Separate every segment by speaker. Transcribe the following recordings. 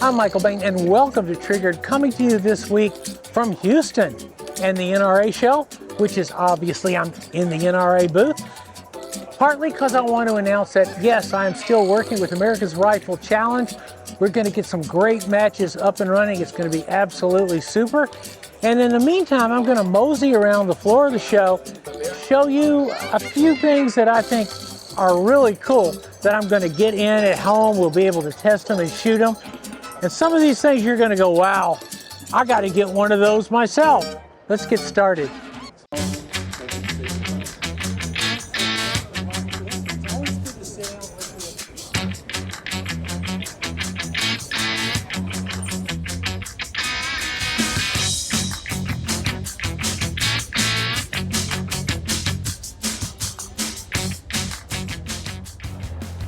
Speaker 1: I'm Michael Bain, and welcome to Triggered, coming to you this week from Houston and the NRA Show, which is obviously I'm in the NRA booth, partly because I want to announce that, yes, I am still working with America's Rifle Challenge. We're going to get some great matches up and running. It's going to be absolutely super. And in the meantime, I'm going to mosey around the floor of the show, show you a few things that I think are really cool that I'm going to get in at home. We'll be able to test them and shoot them. And some of these things you're going to go, wow, I got to get one of those myself. Let's get started.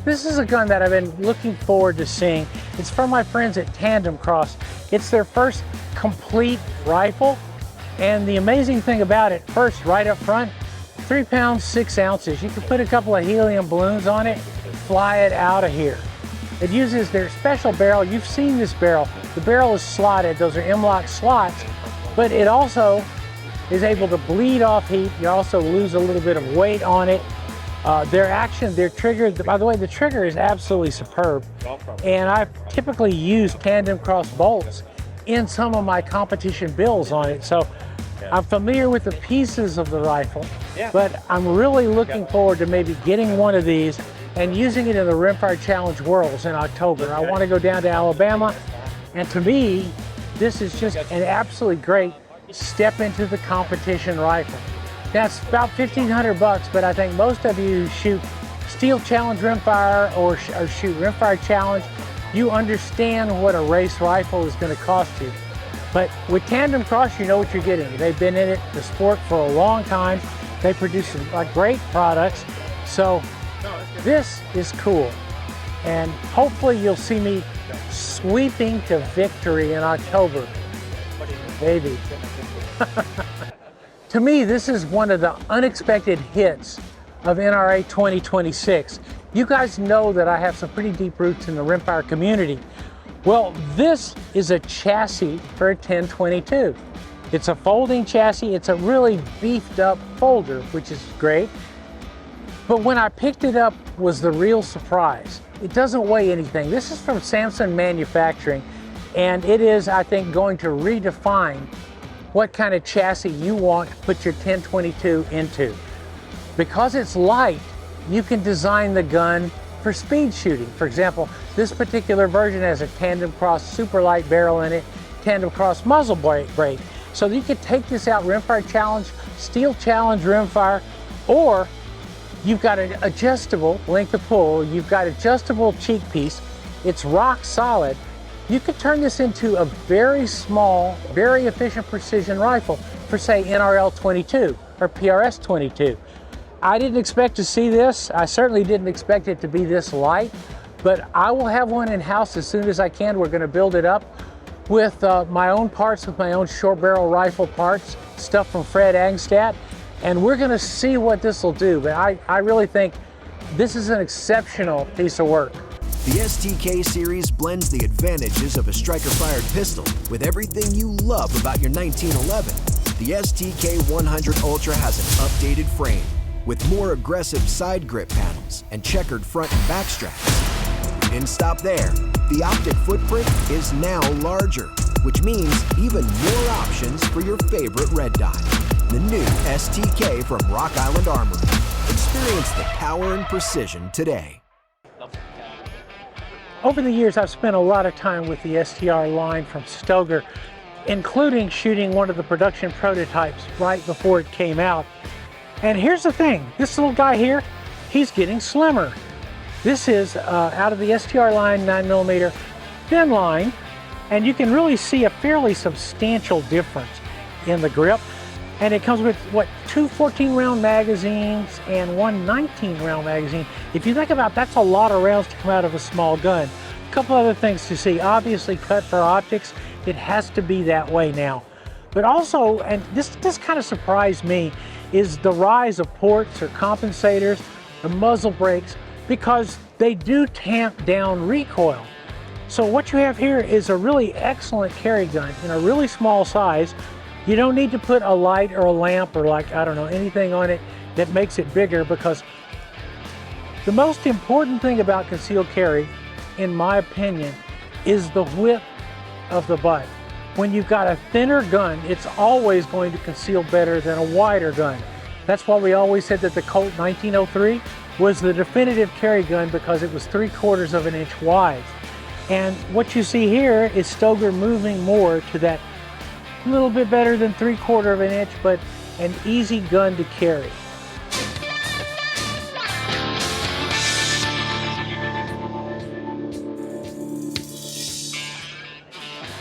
Speaker 1: This is a gun that I've been looking forward to seeing. It's from my friends at Tandem Cross. It's their first complete rifle. And the amazing thing about it, first, right up front, 3 pounds, 6 ounces. You can put a couple of helium balloons on it, fly it out of here. It uses their special barrel. You've seen this barrel. The barrel is slotted. Those are M-LOK slots, but it also is able to bleed off heat. You also lose a little bit of weight on it. Their trigger, by the way, the trigger is absolutely superb. And I've typically used Tandem Cross bolts in some of my competition builds on it. So I'm familiar with the pieces of the rifle, but I'm really looking forward to maybe getting one of these and using it in the Rimfire Challenge Worlds in October. I want to go down to Alabama, and to me, this is just an absolutely great step into the competition rifle. That's about $1,500, but I think most of you shoot Steel Challenge Rimfire or shoot Rimfire Challenge. You understand what a race rifle is going to cost you. But with Tandem Cross, you know what you're getting. They've been in the sport for a long time. They produce some great products. So this is cool. And hopefully you'll see me sweeping to victory in October. Baby. To me, this is one of the unexpected hits of NRA 2026. You guys know that I have some pretty deep roots in the rimfire community. Well, this is a chassis for a 1022. It's a folding chassis. It's a really beefed up folder, which is great. But when I picked it up was the real surprise. It doesn't weigh anything. This is from Samson Manufacturing, and it is, I think, going to redefine what kind of chassis you want to put your 1022 into. Because it's light, you can design the gun for speed shooting. For example, this particular version has a Tandem Cross super light barrel in it, Tandem Cross muzzle brake. So you can take this out Rimfire Challenge, Steel Challenge Rimfire, or you've got an adjustable length of pull, you've got adjustable cheek piece, it's rock solid. You could turn this into a very small, very efficient precision rifle for, say, NRL 22 or PRS 22. I didn't expect to see this. I certainly didn't expect it to be this light, but I will have one in-house as soon as I can. We're going to build it up with my own parts, with my own short barrel rifle parts, stuff from Fred Angstadt, and we're going to see what this will do. But I really think this is an exceptional piece of work.
Speaker 2: The STK series blends the advantages of a striker-fired pistol with everything you love about your 1911. The STK 100 Ultra has an updated frame with more aggressive side grip panels and checkered front and back straps. We didn't stop there. The optic footprint is now larger, which means even more options for your favorite red dot. The new STK from Rock Island Armory. Experience the power and precision today.
Speaker 1: Over the years, I've spent a lot of time with the STR line from Stoeger, including shooting one of the production prototypes right before it came out. And here's the thing, this little guy here, he's getting slimmer. This is out of the STR line 9mm thin line, and you can really see a fairly substantial difference in the grip. And it comes with, what, 2 14-round magazines and 1 19-round magazine. If you think about it, that's a lot of rounds to come out of a small gun. A couple other things to see. Obviously, cut for optics, it has to be that way now. But also, and this kind of surprised me, is the rise of ports or compensators, the muzzle brakes, because they do tamp down recoil. So what you have here is a really excellent carry gun in a really small size. You don't need to put a light or a lamp or, like, I don't know, anything on it that makes it bigger, because the most important thing about concealed carry, in my opinion, is the width of the butt. When you've got a thinner gun, it's always going to conceal better than a wider gun. That's why we always said that the Colt 1903 was the definitive carry gun, because it was 3/4 of an inch wide. And what you see here is Stoeger moving more to that little bit better than 3/4 of an inch, but an easy gun to carry.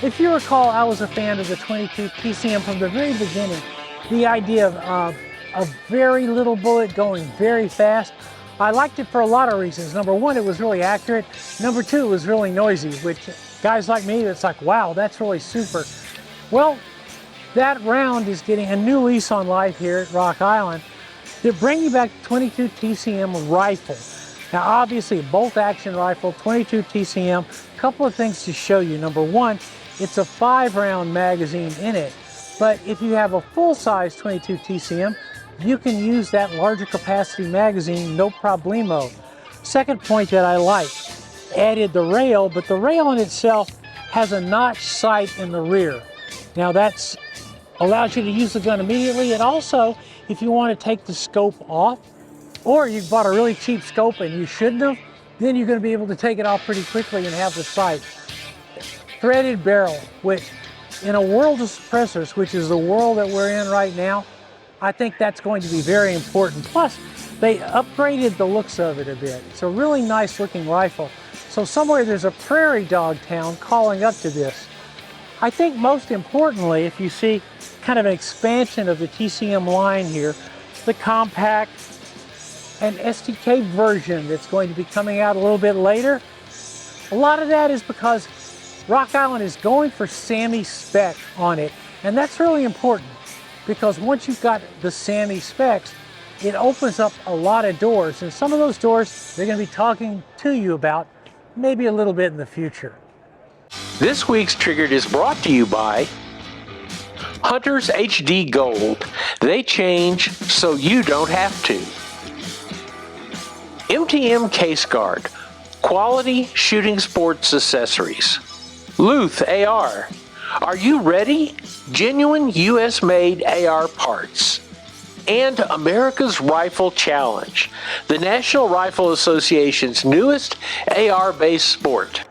Speaker 1: If you recall, I was a fan of the 22 TCM from the very beginning. The idea of a very little bullet going very fast. I liked it for a lot of reasons. Number one, it was really accurate. Number two, it was really noisy, which guys like me, it's like, wow, that's really super. Well, that round is getting a new lease on life here at Rock Island. They're bringing back the 22 TCM rifle. Now, obviously, a bolt action rifle, 22 TCM. A couple of things to show you. Number one, it's a 5-round magazine in it, but if you have a full-size 22 TCM, you can use that larger capacity magazine, no problemo. Second point that I like, added the rail, but the rail in itself has a notch sight in the rear. Now that's allows you to use the gun immediately. And also, if you want to take the scope off, or you bought a really cheap scope and you shouldn't have, then you're going to be able to take it off pretty quickly and have the sight. Threaded barrel, which in a world of suppressors, which is the world that we're in right now, I think that's going to be very important. Plus, they upgraded the looks of it a bit. It's a really nice looking rifle. So somewhere there's a prairie dog town calling up to this. I think most importantly, if you see kind of an expansion of the TCM line here, the compact and STK version that's going to be coming out a little bit later, a lot of that is because Rock Island is going for SAMI spec on it. And that's really important, because once you've got the SAMI specs, it opens up a lot of doors. And some of those doors they're going to be talking to you about maybe a little bit in the future.
Speaker 3: This week's Triggered is brought to you by Hunter's HD Gold. They change so you don't have to. MTM Case Guard. Quality shooting sports accessories. Luth AR. Are you ready? Genuine US-made AR parts. And America's Rifle Challenge, the National Rifle Association's newest AR-based sport.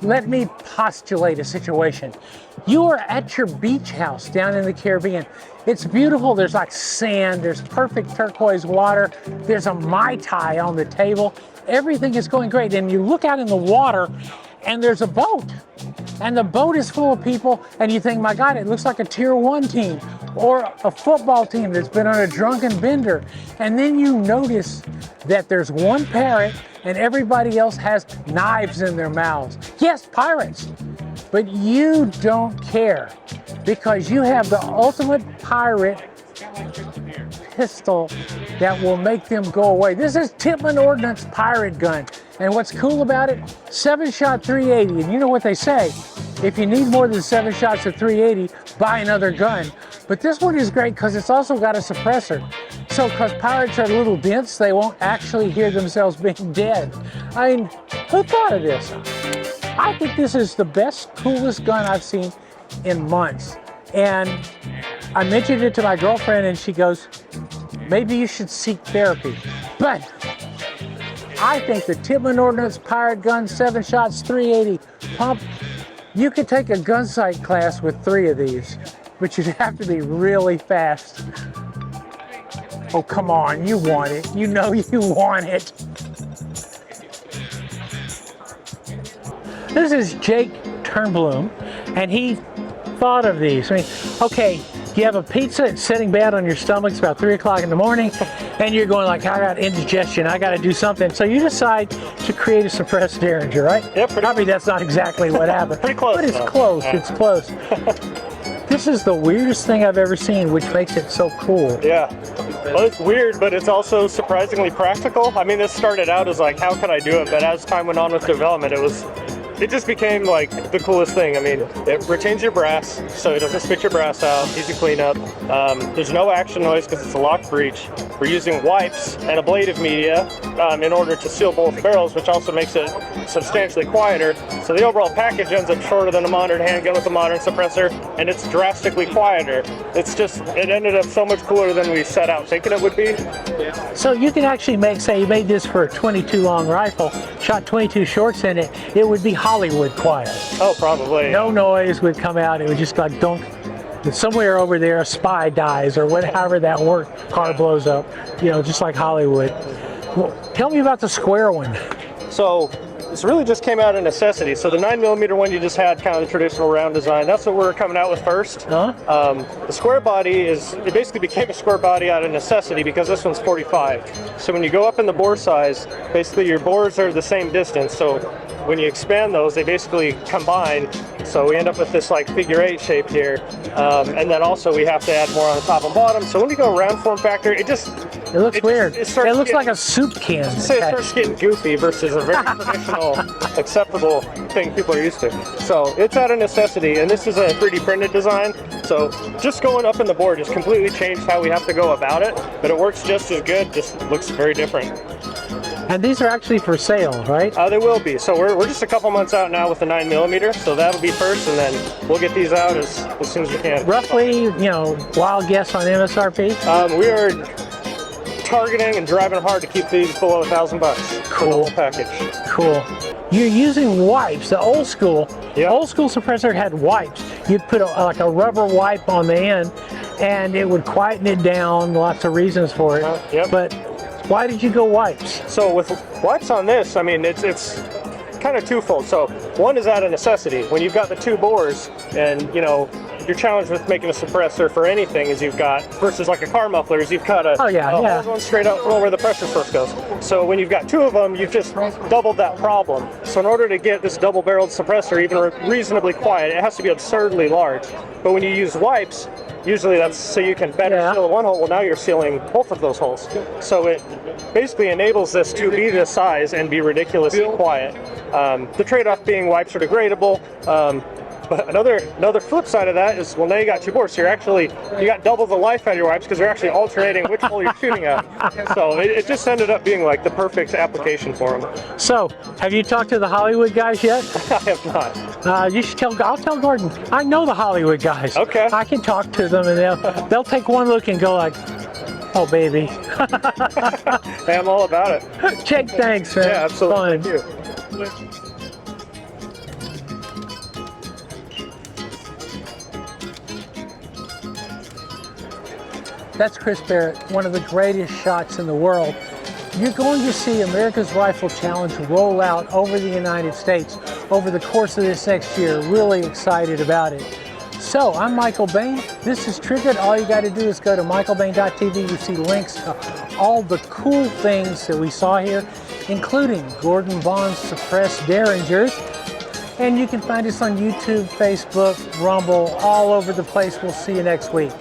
Speaker 1: Let me postulate a situation. You are at your beach house down in the Caribbean. It's beautiful. There's like sand, there's perfect turquoise water, there's a Mai Tai on the table. Everything is going great. And you look out in the water and there's a boat. And the boat is full of people, and you think, my God, it looks like a Tier 1 team or a football team that's been on a drunken bender. And then you notice that there's one parrot and everybody else has knives in their mouths. Yes, pirates, but you don't care, because you have the ultimate pirate pistol that will make them go away. This is Tippmann Ordnance pirate gun. And what's cool about it, 7-shot 380. And you know what they say, if you need more than 7 shots of 380, buy another gun. But this one is great because it's also got a suppressor. So because pirates are little dense, they won't actually hear themselves being dead. I mean, who thought of this? I think this is the best, coolest gun I've seen in months. And I mentioned it to my girlfriend and she goes, maybe you should seek therapy. But I think the Tippmann Ordnance pirate gun, 7 shots, 380 pump, you could take a gun sight class with 3 of these, but you'd have to be really fast. Oh, come on, you want it. You know you want it. This is Jake Turnbloom, and he thought of these. I mean, okay, you have a pizza, it's sitting bad on your stomach, it's about 3 o'clock in the morning, and you're going like, I got indigestion, I got to do something. So you decide to create a suppressed derringer, right?
Speaker 4: Yep.
Speaker 1: Probably that's not exactly what happened.
Speaker 4: Pretty close.
Speaker 1: But it's close, it's close. This is the weirdest thing I've ever seen, which makes it so cool.
Speaker 4: Yeah. Well, it's weird, but it's also surprisingly practical. I mean, this started out as like, how can I do it? But as time went on with development, it just became like the coolest thing. I mean, it retains your brass, so it doesn't spit your brass out, easy cleanup. There's no action noise because it's a lock breech. We're using wipes and ablative media in order to seal both barrels, which also makes it substantially quieter. So the overall package ends up shorter than a modern handgun with a modern suppressor, and it's drastically quieter. It ended up so much cooler than we set out thinking it would be.
Speaker 1: So you can actually say you made this for a 22 long rifle, shot 22 shorts in it, it would be Hollywood quiet.
Speaker 4: Oh, probably.
Speaker 1: No noise would come out. It would just like dunk. Somewhere over there, a spy dies or whatever that car blows up. You know, just like Hollywood. Well, tell me about the square one.
Speaker 4: So this really just came out of necessity. So the 9mm one you just had, kind of the traditional round design. That's what we're coming out with first.
Speaker 1: Huh?
Speaker 4: The square body it basically became a square body out of necessity because this one's 45. So when you go up in the bore size, basically your bores are the same distance. So when you expand those, they basically combine. So we end up with this like figure 8 shape here. And then also we have to add more on the top and bottom. So when you go round form factor, it
Speaker 1: looks weird. It looks like a soup can.
Speaker 4: It starts getting goofy versus a very traditional, acceptable thing people are used to. So it's out of necessity, and this is a 3D printed design. So just going up in the board just completely changed how we have to go about it, but it works just as good, just looks very different.
Speaker 1: And these are actually for sale, right?
Speaker 4: They will be. So we're just a couple months out now with the 9mm, so that'll be first, and then we'll get these out as soon as we can.
Speaker 1: Roughly, you know, wild guess on MSRP?
Speaker 4: We are targeting and driving hard to keep these below $1,000.
Speaker 1: Cool.
Speaker 4: For the whole package.
Speaker 1: Cool. You're using wipes. The old school suppressor had wipes. You'd put like a rubber wipe on the end, and it would quieten it down. Lots of reasons for it.
Speaker 4: Yep.
Speaker 1: But why did you go wipes?
Speaker 4: So with wipes on this, I mean, it's kind of twofold. So one is out of necessity. When you've got the two bores, and you know, your challenge with making a suppressor for anything is you've got, versus like a car muffler, is you've got a hole going straight out from where the pressure source goes. So when you've got two of them, you've just doubled that problem. So in order to get this double-barreled suppressor even reasonably quiet, it has to be absurdly large. But when you use wipes, usually that's so you can better seal one hole. Well, now you're sealing both of those holes. So it basically enables this to be this size and be ridiculously quiet. The trade-off being wipes are degradable. But another flip side of that is, well, now you got two bores, so you got double the life out of your wipes because you're actually alternating which hole you're shooting at. So it just ended up being like the perfect application for them.
Speaker 1: So, have you talked to the Hollywood guys yet?
Speaker 4: I have not.
Speaker 1: You should I'll tell Gordon. I know the Hollywood guys.
Speaker 4: Okay.
Speaker 1: I can talk to them, and they'll take one look and go like, oh baby.
Speaker 4: Hey, I'm all about it.
Speaker 1: Jake, thanks, man.
Speaker 4: Yeah, absolutely.
Speaker 1: Fun.
Speaker 4: Thank you.
Speaker 1: That's Chris Barrett, one of the greatest shots in the world. You're going to see America's Rifle Challenge roll out over the United States over the course of this next year. Really excited about it. So, I'm Michael Bain. This is Triggered. All you got to do is go to michaelbain.tv. You see links to all the cool things that we saw here, including Gordon Vaughn's suppressed derringers. And you can find us on YouTube, Facebook, Rumble, all over the place. We'll see you next week.